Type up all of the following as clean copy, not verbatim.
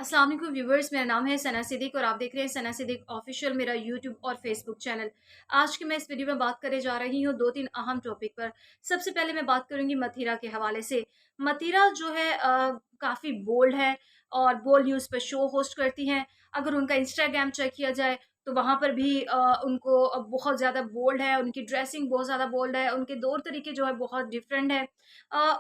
अस्सलाम वालेकुम व्यूवर्स, मेरा नाम है सना सिद्दीक और आप देख रहे हैं सना सिद्दीक ऑफिशियल, मेरा यूट्यूब और फेसबुक चैनल। आज की मैं इस वीडियो में बात करने जा रही हूँ दो तीन अहम टॉपिक पर। सबसे पहले मैं बात करूंगी मतीरा के हवाले से। मतीरा जो है काफ़ी बोल्ड है और बोल्ड न्यूज़ पर शो होस्ट करती हैं। अगर उनका इंस्टाग्राम चेक किया जाए तो वहाँ पर भी उनको बहुत ज़्यादा बोल्ड है, उनकी ड्रेसिंग बहुत ज़्यादा बोल्ड है, उनके दौर तरीके जो है बहुत डिफरेंट है।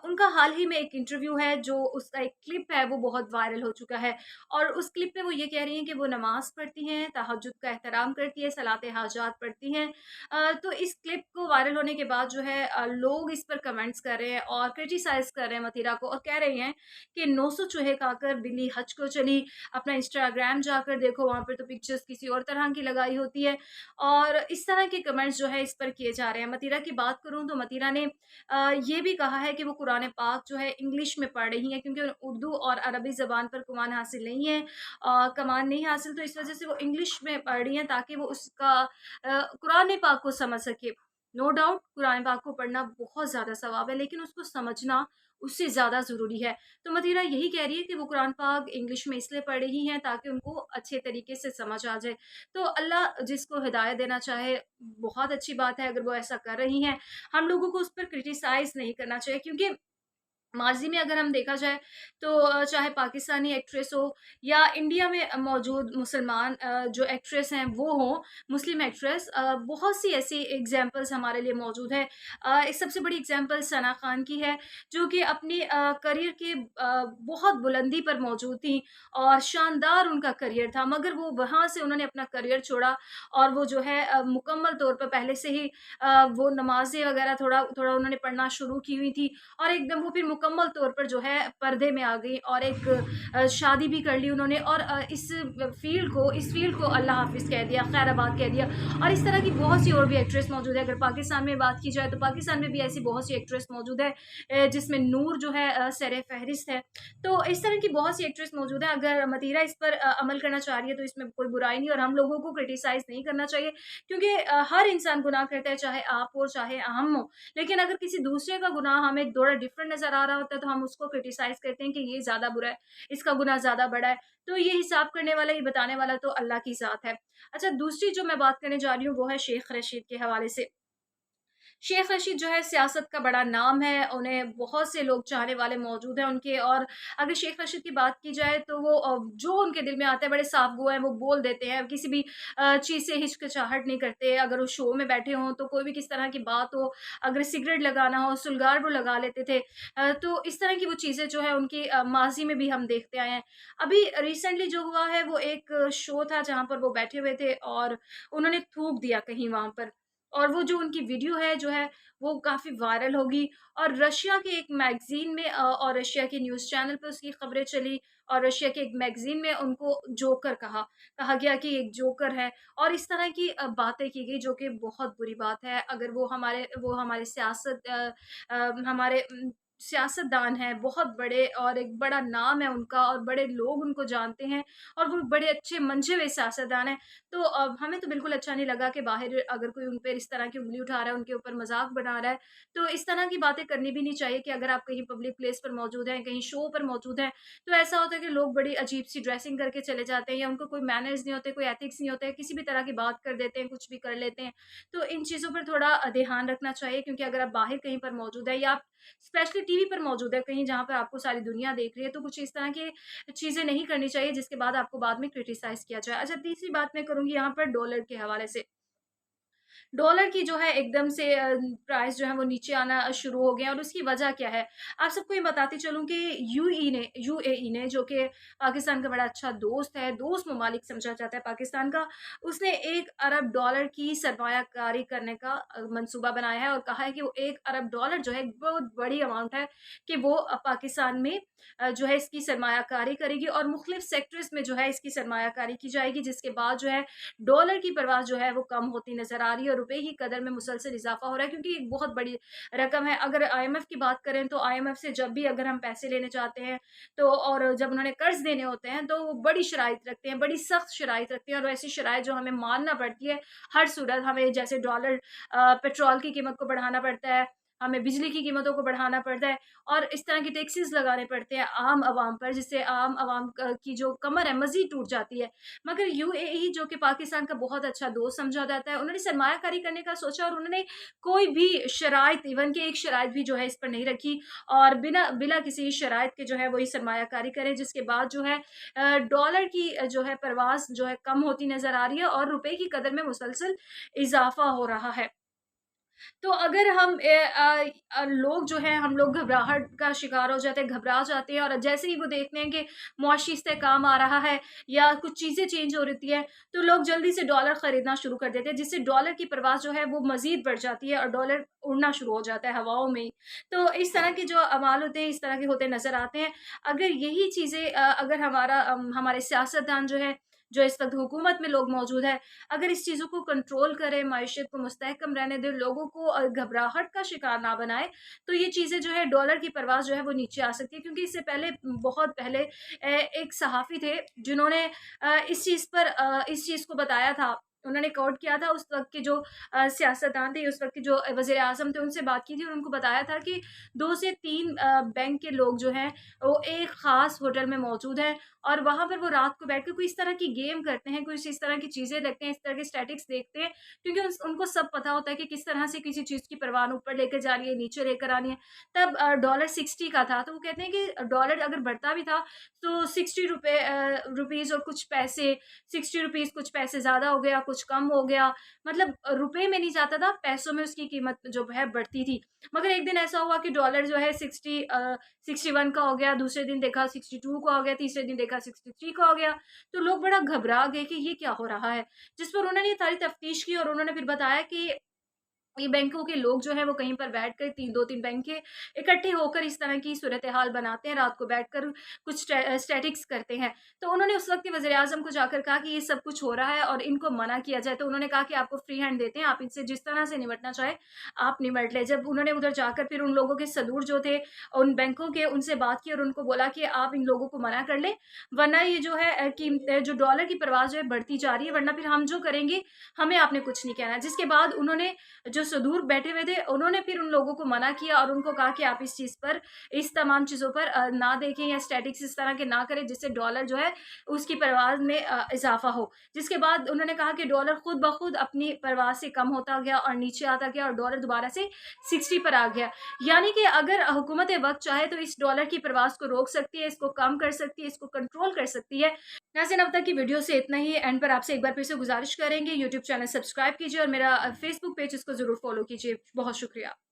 उनका हाल ही में एक इंटरव्यू है, जो उसका एक क्लिप है वो बहुत वायरल हो चुका है। और उस क्लिप में वो ये कह रही हैं कि वो नमाज़ पढ़ती हैं, तहज्जुद का एहतराम करती है, सलाते हाजात पढ़ती हैं। तो इस क्लिप को वायरल होने के बाद जो है लोग इस पर कमेंट्स कर रहे हैं और क्रिटिसाइज़ कर रहे हैं मतीरा को, और कह रहे हैं कि 900 चूहे खाकर बिल्ली हज को चली, अपना इंस्टाग्राम जाकर देखो, वहाँ पर तो पिक्चर्स किसी और तरह की लगाई होती है। और इस तरह के कमेंट्स जो है इस पर किए जा रहे हैं। मतीरा की बात करूँ तो मतीरा ने ये भी कहा है कि वो कुरान पाक जो है इंग्लिश में पढ़ रही हैं, क्योंकि उर्दू और अरबी ज़बान पर कमान हासिल नहीं है, कमान नहीं हासिल, तो इस वज़ह से वो इंग्लिश में पढ़ रही हैं ताकि वो उसका कुरान पाक को समझ सके। नो डाउट कुरान पाक को पढ़ना बहुत ज़्यादा सवाब है, लेकिन उसको समझना उससे ज़्यादा ज़रूरी है। तो मतीरा यही कह रही है कि वो कुरान पाक इंग्लिश में इसलिए पढ़ रही हैं ताकि उनको अच्छे तरीके से समझ आ जाए। तो अल्लाह जिसको हिदायत देना चाहे, बहुत अच्छी बात है अगर वो ऐसा कर रही हैं। हम लोगों को उस पर क्रिटिसाइज़ नहीं करना चाहिए, क्योंकि माज़ी में अगर हम देखा जाए तो चाहे पाकिस्तानी एक्ट्रेस हो या इंडिया में मौजूद मुसलमान जो एक्ट्रेस हैं वो हों, मुस्लिम एक्ट्रेस, बहुत सी ऐसी एग्ज़ाम्पल्स हमारे लिए मौजूद है। एक सबसे बड़ी एग्ज़ाम्पल सना खान की है, जो कि अपनी करियर के बहुत बुलंदी पर मौजूद थीं और शानदार उनका करियर था, मगर वो वहाँ से उन्होंने अपना करियर छोड़ा और वो जो है मुकम्मल तौर पर पहले से ही वो नमाज़ें वग़ैरह थोड़ा-थोड़ा उन्होंने पढ़ना शुरू की हुई थी, और एकदम वो फिर मुकम्मल तौर पर जो है पर्दे में आ गई और एक शादी भी कर ली उन्होंने, और इस फ़ील्ड को अल्लाह हाफ़िज़ कह दिया, खैराबाद कह दिया। और इस तरह की बहुत सी और भी एक्ट्रेस मौजूद है। अगर पाकिस्तान में बात की जाए तो पाकिस्तान में भी ऐसी बहुत सी एक्ट्रेस मौजूद है, जिसमें नूर जो है सर-ए-फ़हरिस्त है। तो इस तरह की बहुत सी एक्ट्रेस मौजूद है। अगर मतीरा इस पर अमल करना चाह रही है तो इसमें कोई बुराई नहीं, और हम लोगों को क्रिटिसाइज़ नहीं करना चाहिए, क्योंकि हर इंसान गुनाह करता है, चाहे आप हो चाहे हम हो। लेकिन अगर किसी दूसरे का गुनाह हमें थोड़ा डिफरेंट नज़र आ रहा होता है तो हम उसको क्रिटिसाइज़ करते हैं कि ये ज़्यादा बुरा है, इसका गुनाह ज़्यादा बड़ा है। तो ये हिसाब करने वाला, ये बताने वाला तो अल्लाह की ज़ात है। अच्छा, दूसरी जो मैं बात करने जा रही हूँ वो है शेख रशीद के हवाले से। शेख रशीद जो है सियासत का बड़ा नाम है, उन्हें बहुत से लोग चाहने वाले मौजूद हैं उनके, और अगर शेख रशीद की बात की जाए तो वो जो उनके दिल में आता है बड़े साफ-गो हैं, वो बोल देते हैं, किसी भी चीज़ से हिचकिचाहट नहीं करते। अगर वो शो में बैठे हों तो कोई भी किस तरह की बात हो, अगर सिगरेट लगाना हो, सुलगार वो लगा लेते थे। तो इस तरह की वो चीज़ें जो है उनकी माज़ी में भी हम देखते आए हैं। अभी रिसेंटली जो हुआ है वो एक शो था जहाँ पर वो बैठे हुए थे और उन्होंने थूक दिया कहीं वहाँ पर। और वो जो उनकी वीडियो है जो है वो काफ़ी वायरल होगी, और रशिया के एक मैगज़ीन में और रशिया के न्यूज़ चैनल पे उसकी खबरें चली, और रशिया के एक मैगज़ीन में उनको जोकर कहा गया कि एक जोकर है, और इस तरह की बातें की गई जो कि बहुत बुरी बात है। अगर वो हमारे हमारे सियासतदान हैं, बहुत बड़े, और एक बड़ा नाम है उनका और बड़े लोग उनको जानते हैं, और वो बड़े अच्छे मंझे हुए सियासतदान हैं। तो हमें तो बिल्कुल अच्छा नहीं लगा कि बाहर अगर कोई उन पे इस तरह की उँगली उठा रहा है, उनके ऊपर मज़ाक बना रहा है, तो इस तरह की बातें करनी भी नहीं चाहिए कि अगर आप कहीं पब्लिक प्लेस पर मौजूद हैं, कहीं शो पर मौजूद हैं, तो ऐसा होता है कि लोग बड़ी अजीब-सी ड्रेसिंग करके चले जाते हैं, या उनको कोई मैनर्स नहीं होते, कोई एथिक्स नहीं होते, किसी भी तरह की बात कर देते हैं, कुछ भी कर लेते हैं। तो इन चीज़ों पर थोड़ा ध्यान रखना चाहिए, क्योंकि अगर आप बाहर कहीं पर मौजूद हैं, या आप स्पेशली टीवी पर मौजूद हैं, कहीं जहाँ पर आपको सारी दुनिया देख रही है, तो कुछ इस तरह के चीज़ें नहीं करनी चाहिए जिसके बाद आपको बाद में क्रिटिसाइज़ किया जाए। अच्छा, तीसरी बात मैं करूँगी यहाँ पर डॉलर के हवाले से। डॉलर की जो है एकदम से प्राइस जो है वो नीचे आना शुरू हो गए हैं, और उसकी वजह क्या है? आप सबको ये बताती चलूँ कि यूएई ने जो कि पाकिस्तान का बड़ा अच्छा दोस्त है, दोस्त ममालिक समझा जाता है पाकिस्तान का, उसने 1 अरब डॉलर की सरमायाकारी करने का मंसूबा बनाया है, और कहा है कि वो 1 अरब डॉलर जो है एक बहुत बड़ी अमाउंट है कि वो पाकिस्तान में जो है इसकी सरमायाकारी करेगी, और मुख्तलिफ सेक्टर्स में जो है इसकी सरमायाकारी की जाएगी, जिसके बाद जो है डॉलर की परवाह जो है वो कम होती नज़र आ रही है, और रुपए की कदर में मुसलसल इज़ाफ़ा हो रहा है, क्योंकि एक बहुत बड़ी रकम है। अगर आईएमएफ की बात करें तो आईएमएफ से जब भी अगर हम पैसे लेने चाहते हैं, तो और जब उन्होंने कर्ज़ देने होते हैं तो वो बड़ी शराइत रखते हैं, बड़ी सख्त शराइत रखते हैं, और ऐसी शराइत जो हमें मानना पड़ती है हर सूरत। हमें जैसे डॉलर पेट्रोल की कीमत को बढ़ाना पड़ता है, हमें बिजली की कीमतों को बढ़ाना पड़ता है और इस तरह के टैक्सेस लगाने पड़ते हैं आम आवाम पर, जिससे आम आवाम की जो कमर है मज़ीद टूट जाती है। मगर यूएई जो कि पाकिस्तान का बहुत अच्छा दोस्त समझा जाता है, उन्होंने सरमायाकारी करने का सोचा और उन्होंने कोई भी शराइत, इवन कि एक शराइत भी जो है इस पर नहीं रखी और बिना बिना किसी शराइत के जो है वो ये सरमायाकारी करे, जिसके बाद जो है डॉलर की जो है परवाज़ जो है कम होती नज़र आ रही है और रुपए की कदर में मुसलसल इज़ाफ़ा हो रहा है। तो अगर हम लोग जो हैं, हम लोग घबराहट का शिकार हो जाते हैं, घबरा जाते हैं और जैसे ही वो देखते हैं कि मुआशी इस्तेहकाम आ रहा है या कुछ चीज़ें चेंज हो रही हैं, तो लोग जल्दी से डॉलर खरीदना शुरू कर देते हैं, जिससे डॉलर की परवाज़ जो है वो मज़ीद बढ़ जाती है और डॉलर उड़ना शुरू हो जाता है हवाओं में ही। तो इस तरह के जो अमाल होते हैं, इस तरह के होते नज़र आते हैं। अगर यही चीज़ें अगर हमारे सियासतदान जो इस वक़्त हुकूमत में लोग मौजूद हैं, अगर इस चीज़ों को कंट्रोल करें, मईशत को मुस्तहकम रहने दें, लोगों को घबराहट का शिकार ना बनाएँ, तो ये चीज़ें जो है डॉलर की परवाज़ जो है वो नीचे आ सकती है। क्योंकि इससे पहले बहुत पहले एक सहाफ़ी थे जिन्होंने इस चीज़ को बताया था। उन्होंने कोट किया था उस वक़्त के जो सियासतदान थे, उस वक़्त के जो वज़ीर-ए-आज़म थे, उनसे बात की थी और उनको बताया था कि 2 से 3 बैंक के लोग जो हैं, वो एक ख़ास होटल में मौजूद हैं और वहाँ पर वो रात को बैठ के कोई इस तरह की गेम करते हैं, कुछ इस तरह की चीज़ें देखते हैं, इस तरह के स्टैटिक्स देखते हैं, क्योंकि उनको सब पता होता है कि किस तरह से किसी चीज़ की परवान ऊपर लेकर जा रही है, नीचे लेकर आनी है। तब डॉलर 60 का था, तो वो कहते हैं कि डॉलर अगर बढ़ता भी था, तो 60 रुपीज़ और कुछ पैसे, 60 रुपीज़ कुछ पैसे ज़्यादा हो गया, कुछ कम हो गया, मतलब रुपए में नहीं जाता था, पैसों में उसकी कीमत जो है बढ़ती थी। मगर एक दिन ऐसा हुआ कि डॉलर जो है 61 का हो गया, दूसरे दिन देखा 62 का हो गया, तीसरे दिन देखा 63 का हो गया। तो लोग बड़ा घबरा गए कि ये क्या हो रहा है? जिस पर उन्होंने ये सारी तफ्तीश की और उन्होंने फिर बताया कि ये बैंकों के लोग जो हैं वो कहीं पर बैठकर 2-3 बैंक के इकट्ठे होकर इस तरह की सूरत-ए-हाल बनाते हैं, रात को बैठकर कुछ स्टैटिक्स करते हैं। तो उन्होंने उस वक़्त के वज़ीर-ए-आज़म को जाकर कहा कि ये सब कुछ हो रहा है और इनको मना किया जाए। तो उन्होंने कहा कि आपको फ्री हैंड देते हैं, आप इनसे जिस तरह से निपटना चाहें, आप निपट लें। जब उन्होंने उधर जाकर फिर उन लोगों के सदूर जो थे, उन बैंकों के, उनसे बात की और उनको बोला कि आप इन लोगों को मना कर लें, वरना ये जो है जो डॉलर की परवाज़ जो है बढ़ती जा रही है, वरना फिर हम जो करेंगे, हमें आपने कुछ नहीं कहना। जिसके बाद उन्होंने जो सुदूर बैठे हुए थे, उन्होंने फिर उन लोगों को मना किया और उनको कहा कि आप इस चीज़ पर, इस तमाम चीज़ों पर ना देखें या स्टैटिक्स इस तरह के ना करें जिससे डॉलर जो है उसकी परवाज़ में इज़ाफ़ा हो। जिसके बाद उन्होंने कहा कि डॉलर खुद ब खुद अपनी परवाज़ से कम होता गया और नीचे आता गया और डॉलर दोबारा से 60 पर आ गया। यानी कि अगर हुकूमत वक़्त चाहे तो इस डॉलर की परवाज़ को रोक सकती है, इसको कम कर सकती है, इसको कंट्रोल कर सकती है। नाज़रीन, अब तक की वीडियो से इतना ही। एंड पर आपसे एक बार फिर से गुज़ारिश करेंगे, यूट्यूब चैनल सब्सक्राइब कीजिए और मेरा फेसबुक पेज इसको ज़रूर फ़ॉलो कीजिए। बहुत शुक्रिया।